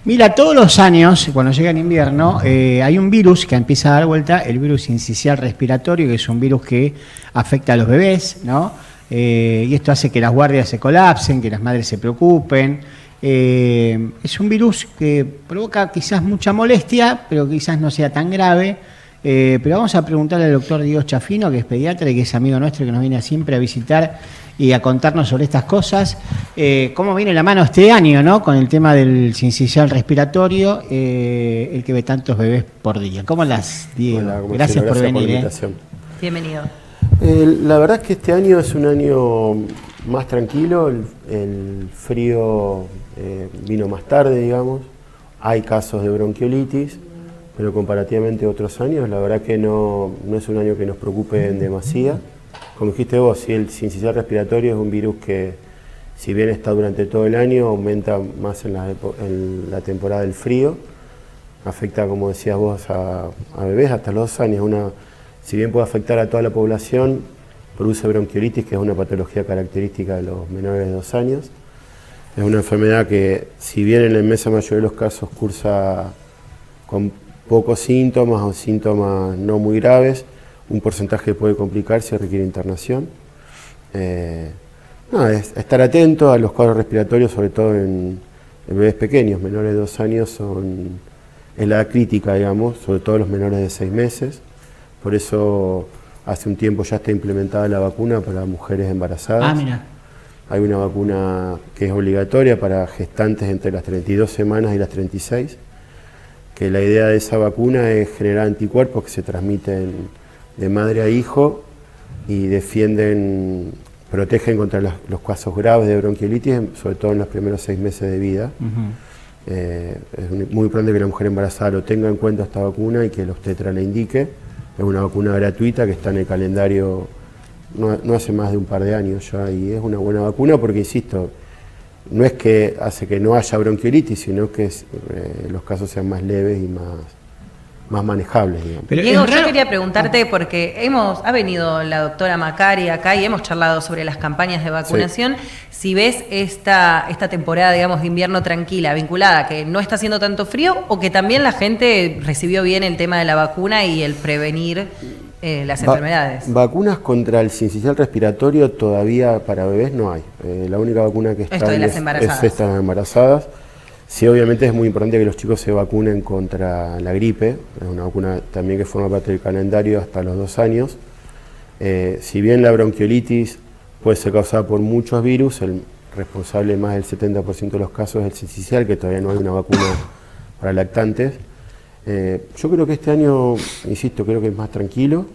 Mira, todos los años, cuando llega el invierno, hay un virus que empieza a dar vuelta, el virus sincicial respiratorio, que es un virus que afecta a los bebés, ¿no? Y esto hace que las guardias se colapsen, que las madres se preocupen. Es un virus que provoca quizás mucha molestia, pero quizás no sea tan grave. Pero vamos a preguntarle al doctor Diego Chafino, que es pediatra y que es amigo nuestro, que nos viene siempre a visitar y a contarnos sobre estas cosas. ¿Cómo viene la mano este año, ¿no? Con el tema del sincicial respiratorio, el que ve tantos bebés por día? ¿Cómo las, Diego? Hola, Gracias por venir. Por la invitación. Bienvenido. La verdad es que este año es un año más tranquilo, el frío vino más tarde, digamos. Hay casos de bronquiolitis, pero comparativamente a otros años, la verdad que no es un año que nos preocupe en demasía. Como dijiste vos, sí, el sincicial respiratorio es un virus que, si bien está durante todo el año, aumenta más en la temporada del frío. Afecta, como decías vos, a bebés hasta los 2 años. Si bien puede afectar a toda la población, produce bronquiolitis, que es una patología característica de los menores de 2 años. Es una enfermedad que, si bien en la inmensa mayoría de los casos cursa con pocos síntomas o síntomas no muy graves, un porcentaje puede complicarse y requiere internación. Es estar atento a los cuadros respiratorios, sobre todo en bebés pequeños. Menores de 2 años es la edad crítica, digamos, sobre todo los menores de 6 meses. Por eso hace un tiempo ya está implementada la vacuna para mujeres embarazadas. Mira. Hay una vacuna que es obligatoria para gestantes entre las 32 semanas y las 36, que la idea de esa vacuna es generar anticuerpos que se transmiten de madre a hijo y protegen contra los casos graves de bronquiolitis, sobre todo en los primeros 6 meses de vida. Es muy importante que la mujer embarazada lo tenga en cuenta esta vacuna y que el obstetra la indique. Es una vacuna gratuita que está en el calendario no hace más de un par de años ya, y es una buena vacuna porque, insisto, no es que hace que no haya bronquiolitis, sino que los casos sean más leves y más manejables, digamos. Pero Diego, yo quería preguntarte, porque ha venido la doctora Macari acá y hemos charlado sobre las campañas de vacunación. Sí. Si ves esta temporada, digamos, de invierno tranquila, vinculada a que no está haciendo tanto frío, o que también la gente recibió bien el tema de la vacuna y el prevenir las enfermedades. Vacunas contra el sincicial respiratorio todavía para bebés no hay. La única vacuna que está Esto de las embarazadas. Es esta de las embarazadas. Sí, obviamente es muy importante que los chicos se vacunen contra la gripe. Es una vacuna también que forma parte del calendario hasta los 2 años. Si bien la bronquiolitis puede ser causada por muchos virus, el responsable más del 70% de los casos es el sincicial, que todavía no hay una vacuna para lactantes. Yo creo que este año, insisto, creo que es más tranquilo.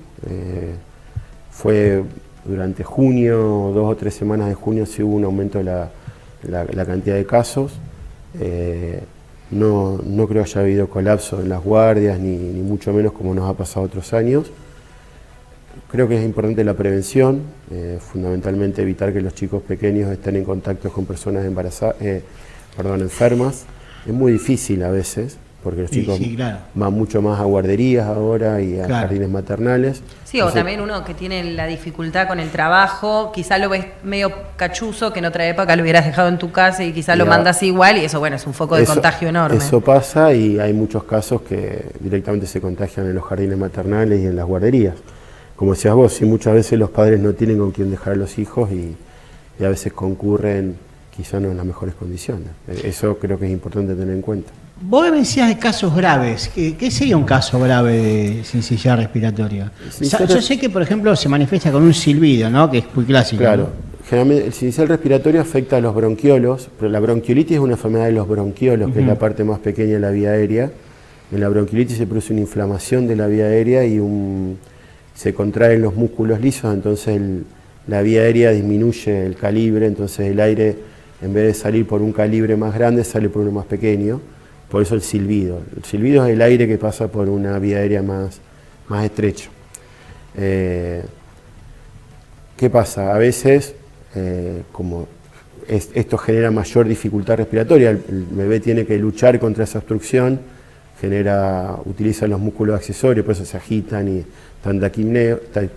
Fue durante junio, 2 o 3 semanas de junio, sí hubo un aumento de la cantidad de casos. No creo que haya habido colapso en las guardias, ni mucho menos como nos ha pasado otros años. Creo que es importante la prevención, fundamentalmente evitar que los chicos pequeños estén en contacto con personas enfermas. Es muy difícil a veces, porque los chicos van mucho más a guarderías ahora y a jardines maternales. Sí, entonces, o también uno que tiene la dificultad con el trabajo, quizá lo ves medio cachuzo, que en otra época lo hubieras dejado en tu casa y quizá lo mandas igual, y eso, bueno, es un foco de contagio enorme. Eso pasa, y hay muchos casos que directamente se contagian en los jardines maternales y en las guarderías. Como decías vos, sí, muchas veces los padres no tienen con quién dejar a los hijos y a veces concurren quizá no en las mejores condiciones. Eso creo que es importante tener en cuenta. Vos me decías de casos graves. ¿Qué sería un caso grave de sincicial respiratorio? Yo sé que, por ejemplo, se manifiesta con un silbido, ¿no? Que es muy clásico. Claro. ¿No? Generalmente el sincicial respiratorio afecta a los bronquiolos, pero la bronquiolitis es una enfermedad de los bronquiolos, que es la parte más pequeña de la vía aérea. En la bronquiolitis se produce una inflamación de la vía aérea y se contraen los músculos lisos, entonces la vía aérea disminuye el calibre, entonces el aire, en vez de salir por un calibre más grande, sale por uno más pequeño. Por eso el silbido. El silbido es el aire que pasa por una vía aérea más estrecha. ¿Qué pasa? A veces, como esto genera mayor dificultad respiratoria, el bebé tiene que luchar contra esa obstrucción, utiliza los músculos accesorios, por eso se agitan y están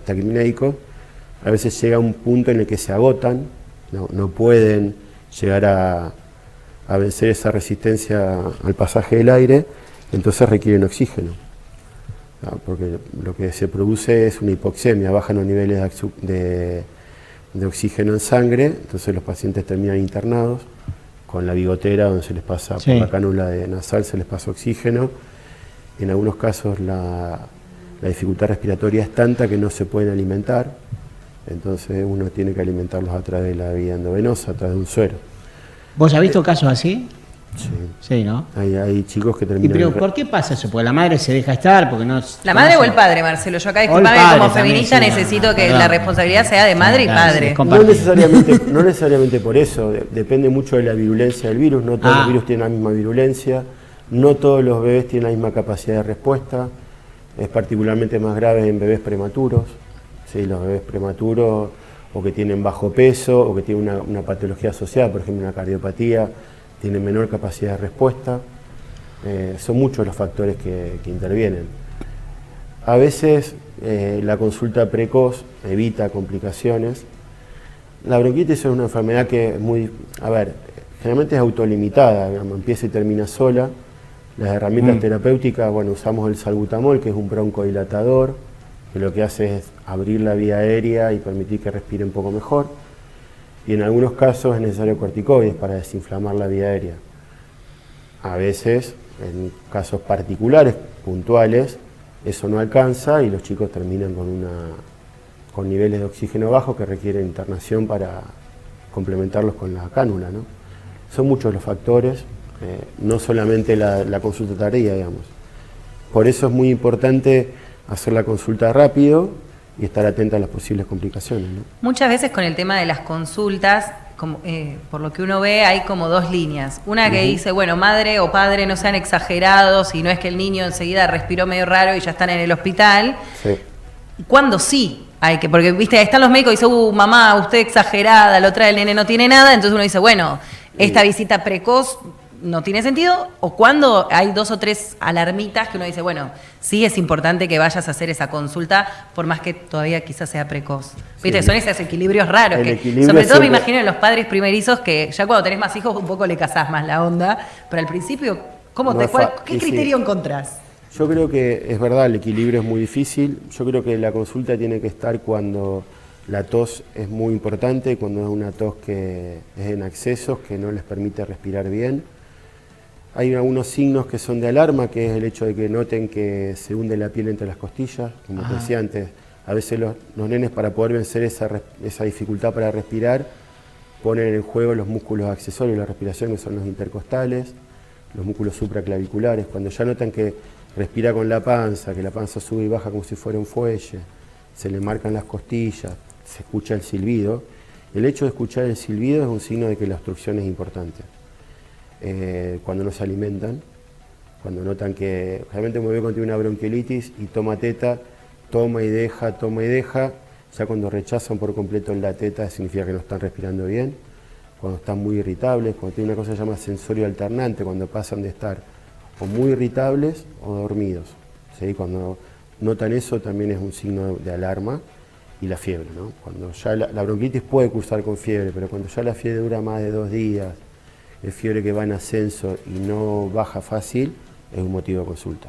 taquipnéicos. A veces llega un punto en el que se agotan, no pueden llegar a a vencer esa resistencia al pasaje del aire, entonces requieren oxígeno. Porque lo que se produce es una hipoxemia, bajan los niveles de oxígeno en sangre, entonces los pacientes terminan internados con la bigotera donde se les pasa por la cánula nasal, se les pasa oxígeno. En algunos casos la dificultad respiratoria es tanta que no se pueden alimentar, entonces uno tiene que alimentarlos a través de la vía endovenosa, a través de un suero. ¿Vos has visto casos así? Sí. Sí, ¿no? Hay chicos que terminan... ¿Pero por qué pasa eso? Porque la madre se deja estar, porque no... ¿La madre o el padre, Marcelo? Yo acá, disculpame, como feminista necesito que la responsabilidad sea de madre y padre. No necesariamente por eso, depende mucho de la virulencia del virus, no todos los virus tienen la misma virulencia, no todos los bebés tienen la misma capacidad de respuesta, es particularmente más grave en bebés prematuros, ¿sí? Los bebés prematuros o que tienen bajo peso o que tienen una patología asociada, por ejemplo una cardiopatía, tienen menor capacidad de respuesta. Son muchos los factores que intervienen. A veces la consulta precoz evita complicaciones. La bronquitis es una enfermedad que es muy, generalmente es autolimitada, digamos, empieza y termina sola. Las herramientas terapéuticas, bueno, usamos el salbutamol, que es un broncodilatador, que lo que hace es abrir la vía aérea y permitir que respire un poco mejor. Y en algunos casos es necesario corticoides para desinflamar la vía aérea. A veces, en casos particulares, puntuales, eso no alcanza y los chicos terminan con niveles de oxígeno bajos que requieren internación para complementarlos con la cánula, ¿no? Son muchos los factores, no solamente la consulta tardía, digamos. Por eso es muy importante hacer la consulta rápido y estar atenta a las posibles complicaciones, ¿no? Muchas veces con el tema de las consultas, por lo que uno ve, hay como dos líneas. Una que dice, bueno, madre o padre no sean exagerados y no es que el niño enseguida respiró medio raro y ya están en el hospital. Sí. ¿Cuándo sí? Porque, viste, están los médicos y dicen, mamá, usted exagerada, lo trae el nene, no tiene nada. Entonces uno dice, bueno, esta visita precoz no tiene sentido, o cuando hay 2 o 3 alarmitas que uno dice, bueno, sí es importante que vayas a hacer esa consulta, por más que todavía quizás sea precoz. ¿Viste? Son esos equilibrios raros, sobre todo me imagino en los padres primerizos, que ya cuando tenés más hijos un poco le cazás más la onda, pero al principio, ¿qué criterio encontrás? Yo creo que es verdad, el equilibrio es muy difícil. Yo creo que la consulta tiene que estar cuando la tos es muy importante, cuando es una tos que es en excesos, que no les permite respirar bien. Hay algunos signos que son de alarma, que es el hecho de que noten que se hunde la piel entre las costillas, como te decía antes. A veces los nenes, para poder vencer esa dificultad para respirar, ponen en juego los músculos accesorios de la respiración, que son los intercostales, los músculos supraclaviculares. Cuando ya notan que respira con la panza, que la panza sube y baja como si fuera un fuelle, se le marcan las costillas, se escucha el silbido. El hecho de escuchar el silbido es un signo de que la obstrucción es importante. Cuando no se alimentan, cuando notan que realmente un bebé cuando tiene una bronquiolitis y toma teta, toma y deja, ya cuando rechazan por completo la teta significa que no están respirando bien, cuando están muy irritables, cuando tienen una cosa que se llama sensorio alternante, cuando pasan de estar o muy irritables o dormidos, ¿sí? Cuando notan eso también es un signo de alarma. Y la fiebre, ¿no? Cuando ya la bronquitis puede cursar con fiebre, pero cuando ya la fiebre dura más de 2 días, es fiebre que va en ascenso y no baja fácil, es un motivo de consulta.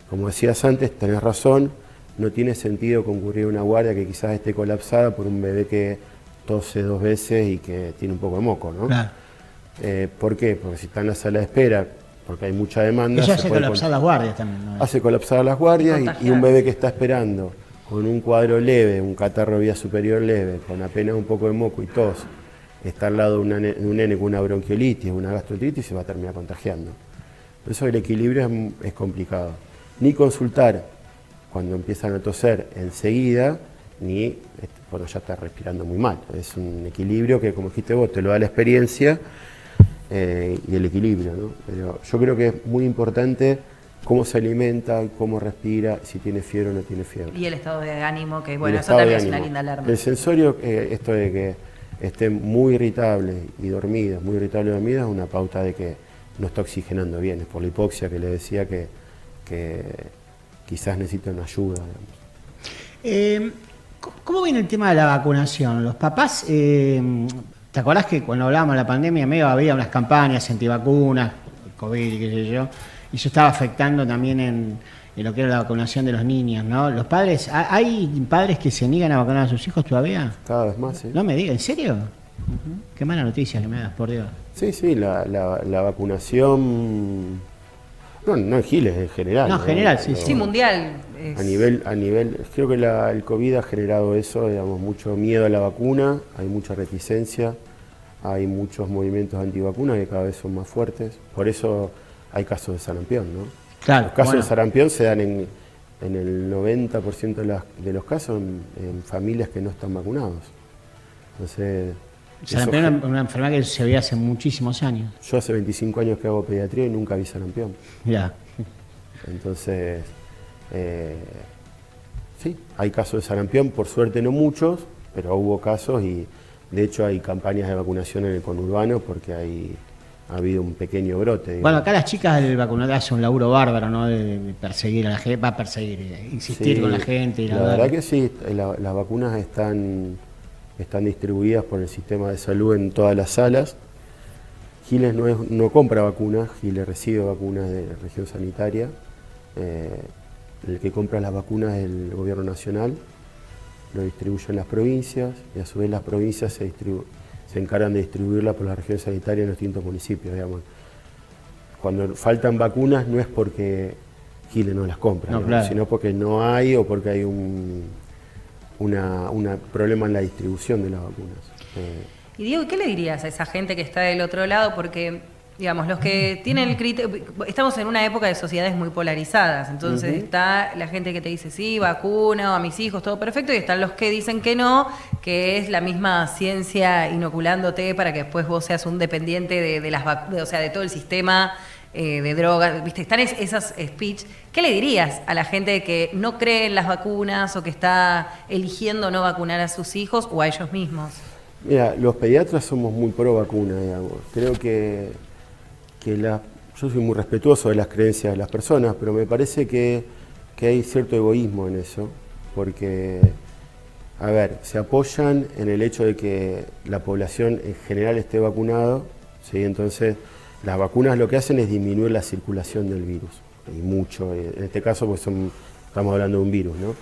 Como decías antes, tenés razón, no tiene sentido concurrir a una guardia que quizás esté colapsada por un bebé que tose 2 veces y que tiene un poco de moco, ¿no? Claro. ¿Por qué? Porque si está en la sala de espera, porque hay mucha demanda... Eso hace colapsar las guardias también, ¿no? Hace colapsar las guardias y un bebé que está esperando con un cuadro leve, un catarro vía superior leve, con apenas un poco de moco y tos, está al lado de un nene con una bronquiolitis, una gastroenteritis, se va a terminar contagiando. Por eso el equilibrio es complicado. Ni consultar cuando empiezan a toser enseguida, ni cuando ya está respirando muy mal. Es un equilibrio que, como dijiste vos, te lo da la experiencia y el equilibrio, ¿no? Pero yo creo que es muy importante cómo se alimenta, cómo respira, si tiene fiebre o no tiene fiebre. Y el estado de ánimo, que bueno, eso también es una linda alarma. El sensorio, esto de que estén muy irritables y dormidas, muy irritables y dormidas, es una pauta de que no está oxigenando bien, es por la hipoxia que le decía que quizás necesitan ayuda. ¿Cómo viene el tema de la vacunación? Los papás ¿Te acordás que cuando hablábamos de la pandemia medio había unas campañas antivacunas, COVID y qué sé yo, y eso estaba afectando también en lo que era la vacunación de los niños, ¿no? Los padres, ¿hay padres que se niegan a vacunar a sus hijos todavía? Cada vez más, sí. No me digas, ¿en serio? Qué mala noticia que me das, por Dios. Sí, la vacunación, no en Giles, en general. No, en general, sí. Sí, mundial. A nivel, creo que el COVID ha generado eso, digamos, mucho miedo a la vacuna, hay mucha reticencia, hay muchos movimientos antivacunas que cada vez son más fuertes, por eso hay casos de sarampión, ¿no? Claro, Los casos de sarampión se dan en el 90% de los casos en familias que no están vacunados. Entonces, sarampión es una enfermedad que se veía hace muchísimos años. yo hace 25 años que hago pediatría y nunca vi sarampión. Mirá. Entonces, sí, hay casos de sarampión, por suerte no muchos, pero hubo casos y de hecho hay campañas de vacunación en el conurbano porque ha habido un pequeño brote. Digamos. Bueno, acá las chicas del vacunador hacen un laburo bárbaro, ¿no? De perseguir a la gente, va a perseguir, insistir Sí, con la gente. La verdad que sí, las vacunas están distribuidas por el sistema de salud en todas las salas. Giles no compra vacunas, Giles recibe vacunas de la región sanitaria. El que compra las vacunas es el gobierno nacional, lo distribuye en las provincias y a su vez las provincias se encargan de distribuirla por la región sanitaria en los distintos municipios. Digamos. Cuando faltan vacunas no es porque Giles no las compra, no, claro, sino porque no hay o porque hay un problema en la distribución de las vacunas. Y Diego, ¿qué le dirías a esa gente que está del otro lado? Porque, digamos, los que tienen el criterio... Estamos en una época de sociedades muy polarizadas, entonces está la gente que te dice, sí, vacuna a mis hijos, todo perfecto, y están los que dicen que no, que es la misma ciencia inoculándote para que después vos seas un dependiente de las vacunas, o sea, de todo el sistema de drogas, ¿viste? Están esas speech. ¿Qué le dirías a la gente que no cree en las vacunas o que está eligiendo no vacunar a sus hijos o a ellos mismos? Mira, los pediatras somos muy pro vacuna, digamos. Creo que yo soy muy respetuoso de las creencias de las personas, pero me parece que hay cierto egoísmo en eso, porque, a ver, se apoyan en el hecho de que la población en general esté vacunada, ¿sí? Entonces las vacunas lo que hacen es disminuir la circulación del virus, y mucho, en este caso pues estamos hablando de un virus, ¿no?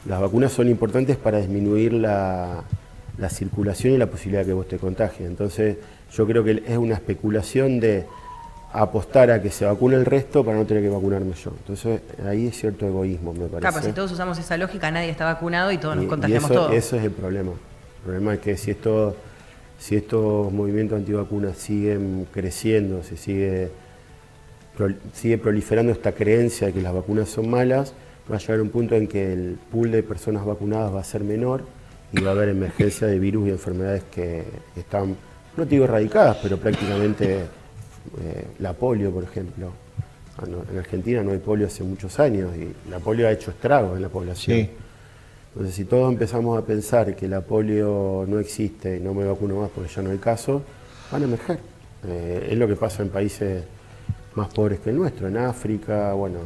Las vacunas son importantes para disminuir la circulación y la posibilidad de que vos te contagies. Entonces yo creo que es una especulación de apostar a que se vacune el resto para no tener que vacunarme yo. Entonces ahí es cierto egoísmo, me parece. Claro, pues si todos usamos esa lógica, nadie está vacunado y todos nos contagiamos todos. Eso es el problema. El problema es que si estos movimientos antivacunas siguen creciendo, sigue proliferando esta creencia de que las vacunas son malas, va a llegar un punto en que el pool de personas vacunadas va a ser menor y va a haber emergencia de virus y enfermedades que están, no te digo erradicadas, pero prácticamente la polio, por ejemplo. En Argentina no hay polio hace muchos años y la polio ha hecho estragos en la población. Sí. Entonces, si todos empezamos a pensar que la polio no existe y no me vacuno más porque ya no hay caso, van a emerger. Es lo que pasa en países más pobres que el nuestro, en África, bueno,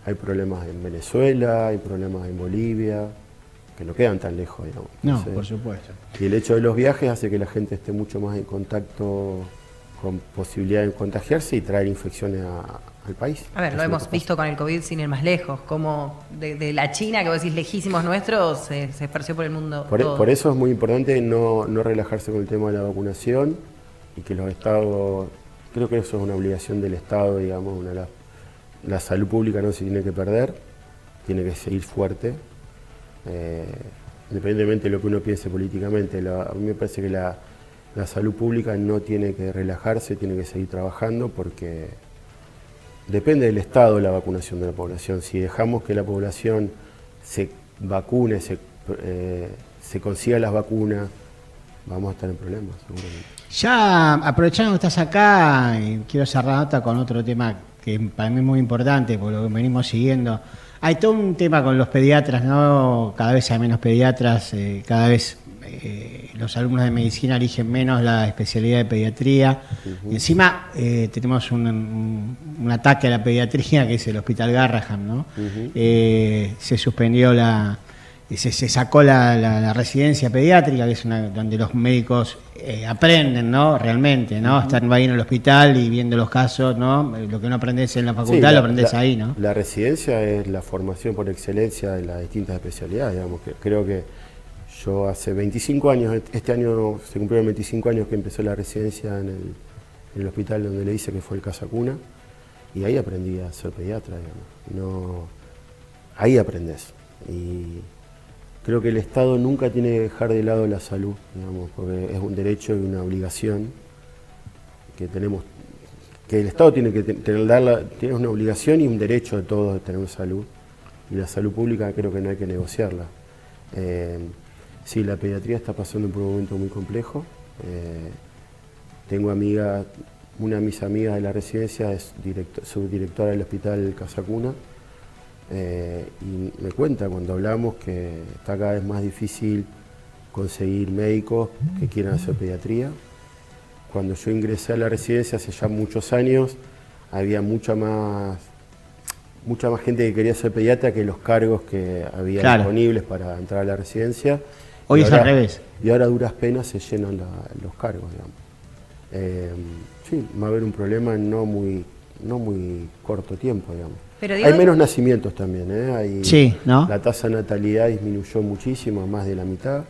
hay problemas en Venezuela, hay problemas en Bolivia, que no quedan tan lejos, digamos. No, por supuesto. Y el hecho de los viajes hace que la gente esté mucho más en contacto con posibilidad de contagiarse y traer infecciones al país. A ver, lo hemos visto con el COVID sin ir más lejos, como de la China, que vos decís lejísimos nuestros, se esparció por el mundo. Por eso es muy importante no relajarse con el tema de la vacunación y que los estados, creo que eso es una obligación del Estado, digamos, la salud pública no se tiene que perder, tiene que seguir fuerte, independientemente de lo que uno piense políticamente. A mí me parece que la salud pública no tiene que relajarse, tiene que seguir trabajando porque depende del estado la vacunación de la población. Si dejamos que la población se vacune, se consiga las vacunas, vamos a estar en problemas, seguramente. Ya aprovechando que estás acá, quiero cerrar la nota con otro tema que para mí es muy importante, porque lo venimos siguiendo. Hay todo un tema con los pediatras, ¿no? Cada vez hay menos pediatras, cada vez los alumnos de medicina eligen menos la especialidad de pediatría. Y encima tenemos un ataque a la pediatría, que es el Hospital Garraham, ¿no? Se suspendió se sacó la residencia pediátrica, que es donde los médicos aprenden, ¿no? Realmente, ¿no? Están ahí en el hospital y viendo los casos, ¿no? Lo que no aprendes en la facultad lo aprendes ahí, ¿no? La residencia es la formación por excelencia de las distintas especialidades, digamos. Creo que yo hace 25 años, este año se cumplieron 25 años que empezó la residencia en el hospital donde le hice, que fue el Casa Cuna, y ahí aprendí a ser pediatra, digamos. Ahí aprendes. Y creo que el Estado nunca tiene que dejar de lado la salud, digamos, porque es un derecho y una obligación que tenemos, que el Estado tiene que tiene una obligación y un derecho de todos de tener salud, y la salud pública creo que no hay que negociarla. Sí, la pediatría está pasando por un momento muy complejo. Tengo amigas, una de mis amigas de la residencia es subdirectora del hospital Casa Cuna. Y me cuenta cuando hablamos que está cada vez más difícil conseguir médicos que quieran hacer pediatría. Cuando yo ingresé a la residencia hace ya muchos años, había mucha más gente que quería ser pediatra que los cargos que había disponibles para entrar a la residencia. Hoy es al revés. Y ahora a duras penas se llenan los cargos, digamos. Sí, va a haber un problema en no muy corto tiempo, digamos. Pero hay menos nacimientos también, sí, ¿no? La tasa de natalidad disminuyó muchísimo, más de la mitad.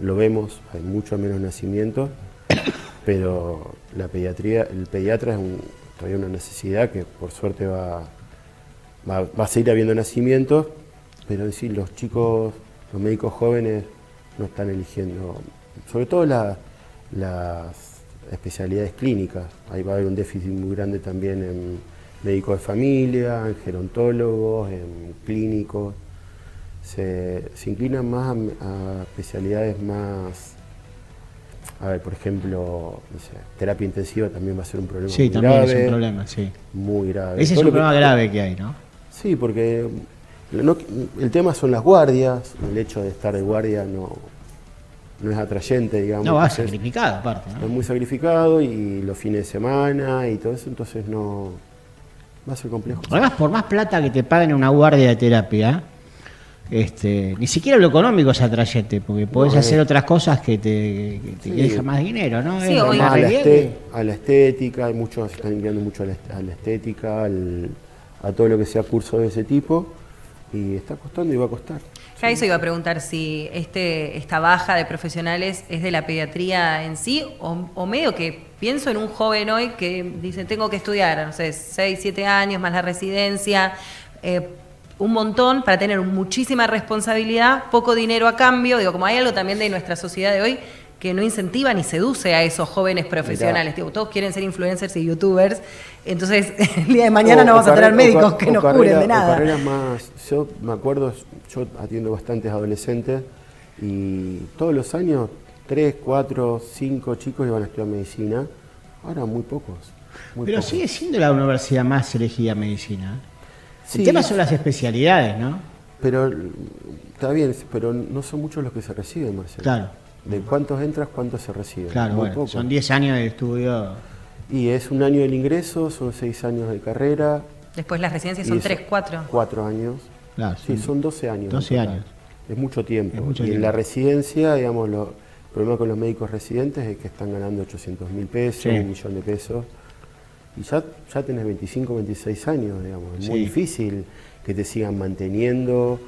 Lo vemos, hay mucho menos nacimientos, pero el pediatra es todavía una necesidad que por suerte va a seguir habiendo nacimientos, pero sí, los médicos jóvenes no están eligiendo, sobre todo las especialidades clínicas. Ahí va a haber un déficit muy grande también en médicos de familia, en gerontólogos, en clínicos. Se inclinan más a especialidades más, a ver, por ejemplo, no sé, terapia intensiva también va a ser un problema muy también grave. Es un problema, sí. Muy grave. Ese es un problema grave que hay, ¿no? Sí, porque el tema son las guardias, el hecho de estar de guardia no es atrayente, digamos. No, va sacrificado aparte, ¿no? Es muy sacrificado y los fines de semana y todo eso, entonces no va a ser complejo. Además, por más plata que te paguen una guardia de terapia, ni siquiera lo económico es atrayente, porque podés hacer otras cosas que te dejan más dinero, ¿no? Sí, a la estética, hay muchos se están enviando mucho a la estética, a todo lo que sea curso de ese tipo, y está costando y va a costar. Ya eso iba a preguntar si esta baja de profesionales es de la pediatría en sí, o medio que pienso en un joven hoy que dice, tengo que estudiar, no sé, 6, 7 años más la residencia, un montón para tener muchísima responsabilidad, poco dinero a cambio. Digo, como hay algo también de nuestra sociedad de hoy que no incentiva ni seduce a esos jóvenes profesionales. Digo, todos quieren ser influencers y youtubers, entonces el día de mañana no vamos a tener médicos que nos curen de nada. Carreras más, yo me acuerdo, yo atiendo bastantes adolescentes y todos los años 3, 4, 5 chicos iban a estudiar medicina, ahora muy pocos. Pero sigue siendo la universidad más elegida medicina. Sí, el tema son las especialidades, ¿no? Pero está bien, pero no son muchos los que se reciben, Marcelo. Claro. De cuántos entras, cuántos se reciben. Claro, muy bueno, poco. son 10 años de estudio. Y es un año del ingreso, son 6 años de carrera. Después las residencias son 3, 4. 4 años. Claro, sí, son 12 años. 12 años. Es mucho tiempo. Es mucho y tiempo. en la residencia, digamos, el problema con los médicos residentes es que están ganando 800.000 pesos, Sí. 1 millón de pesos. Y ya tenés 25, 26 años, digamos. Es muy difícil que te sigan manteniendo.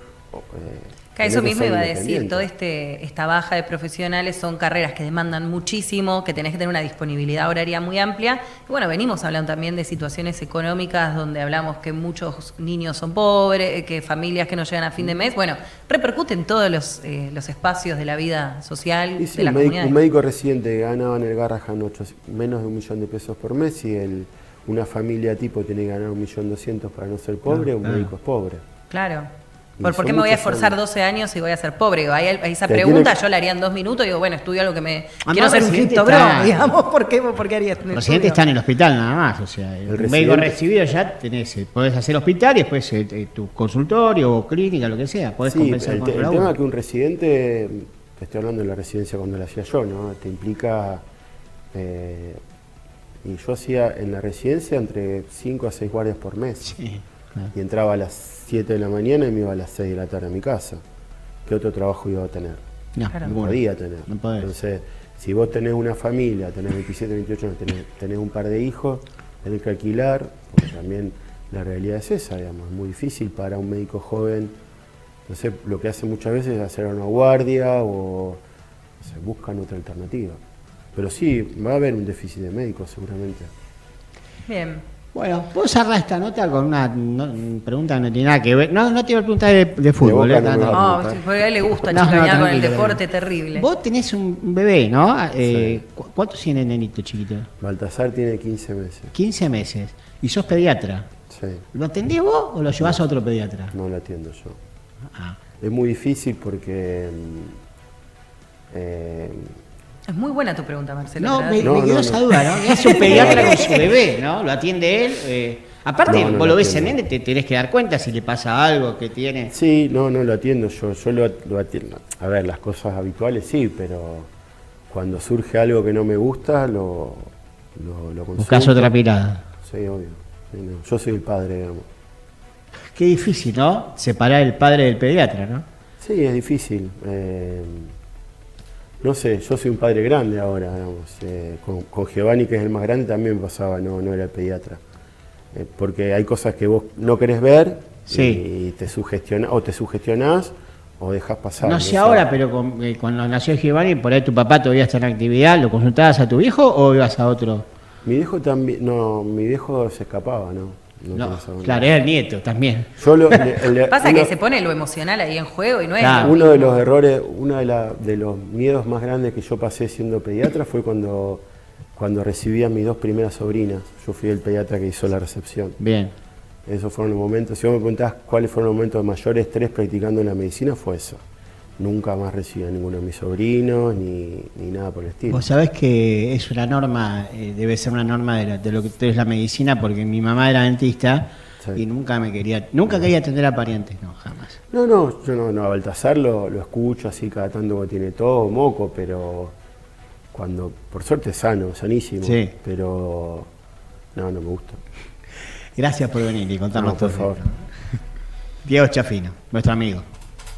Eso mismo iba a decir, toda esta baja de profesionales son carreras que demandan muchísimo, que tenés que tener una disponibilidad horaria muy amplia. Y bueno, venimos hablando también de situaciones económicas donde hablamos que muchos niños son pobres, que familias que no llegan a fin de mes. Bueno, repercuten todos los espacios de la vida social, sí, de la comunidad. Un médico residente ganaba en el Garrahan menos de 1 millón de pesos por mes y una familia tipo tiene que ganar 1.200.000 para no ser pobre, un médico es pobre. Claro. ¿Por qué me voy a esforzar 12 años y voy a ser pobre? Digo, esa pregunta yo la haría en 2 minutos. Digo, bueno, estudio algo que quiero ser un criptobro, digamos. ¿Por qué haría esto? El residente está en el hospital nada más. O sea, el médico recibido ya podés hacer hospital y después tu consultorio o clínica, lo que sea. Podés compensar con el tema es que un residente, te estoy hablando de la residencia cuando la hacía yo, ¿no? Te implica. Y yo hacía en la residencia entre 5 a 6 guardias por mes. Sí, claro. Y entraba a las 7 de la mañana y me iba a las 6 de la tarde a mi casa. ¿qué otro trabajo iba a tener? No, Claro. No ninguno. podía tener. No podés. Entonces, si vos tenés una familia, tenés 27, 28 años, tenés un par de hijos, tenés que alquilar, porque también la realidad es esa, digamos, es muy difícil para un médico joven. Entonces, lo que hace muchas veces es hacer una guardia o se buscan otra alternativa. Pero sí, va a haber un déficit de médicos seguramente. Bien. Bueno, vos cerrás esta nota con una pregunta que no tiene nada que ver. No te iba a preguntar de fútbol. Boca no me va a No, preguntar. sí, porque a él le gusta No, chicanear con el tranquilo, deporte terrible. Vos tenés un bebé, ¿no? Sí. ¿Cuántos tiene el nenito chiquito? Baltasar tiene 15 meses. 15 meses. ¿Y sos pediatra? Sí, ¿Lo atendés vos o lo llevás a otro pediatra? no lo atiendo yo. Ah. Es muy difícil porque Es muy buena tu pregunta, Marcelo. No, ¿verdad? me No, quedó no, esa no. duda, ¿no? Es un pediatra con su bebé, ¿no? Lo atiende él. Aparte, No, no vos lo lo ves en atiendo. nene, te tenés que dar cuenta si le pasa algo que tiene. sí, no lo atiendo yo. Yo lo atiendo. A ver, las cosas habituales sí, pero cuando surge algo que no me gusta, lo consulto. Buscás otra pirada. Sí, obvio. Sí, no. Yo soy el padre, digamos. Qué difícil, ¿no? Separar el padre del pediatra, ¿no? Sí, es difícil. No sé, yo soy un padre grande ahora, digamos. Con Giovanni, que es el más grande, también me pasaba, no era el pediatra. Porque hay cosas que vos no querés ver Sí. y te sugestionás o dejás pasar. No sé ahora, pero cuando nació Giovanni, por ahí tu papá todavía está en actividad, ¿lo consultabas a tu hijo o ibas a otro? Mi viejo también, no, mi viejo se escapaba, ¿no? No, pensaba en claro, nada. era el nieto también. Yo Pasa que se pone lo emocional ahí en juego y no es Claro. lo uno de mismo. los errores, de los miedos más grandes que yo pasé siendo pediatra fue cuando recibí a mis 2 primeras sobrinas. Yo fui el pediatra que hizo la recepción. Bien. Esos fueron los momentos. Si vos me preguntás cuáles fueron los momentos de mayor estrés practicando en la medicina, fue eso. Nunca más recibí a ninguno de mis sobrinos ni nada por el estilo. Vos sabés que es una norma, debe ser una norma de lo que es la medicina, porque mi mamá era dentista Sí. y nunca quería atender a parientes, no, jamás. No, yo no, a Baltasar lo escucho así cada tanto que tiene todo, moco, pero cuando, por suerte sano, sanísimo, Sí. pero no me gusta. Gracias por venir y contarnos No, por todo. favor. Diego Chafino, nuestro amigo.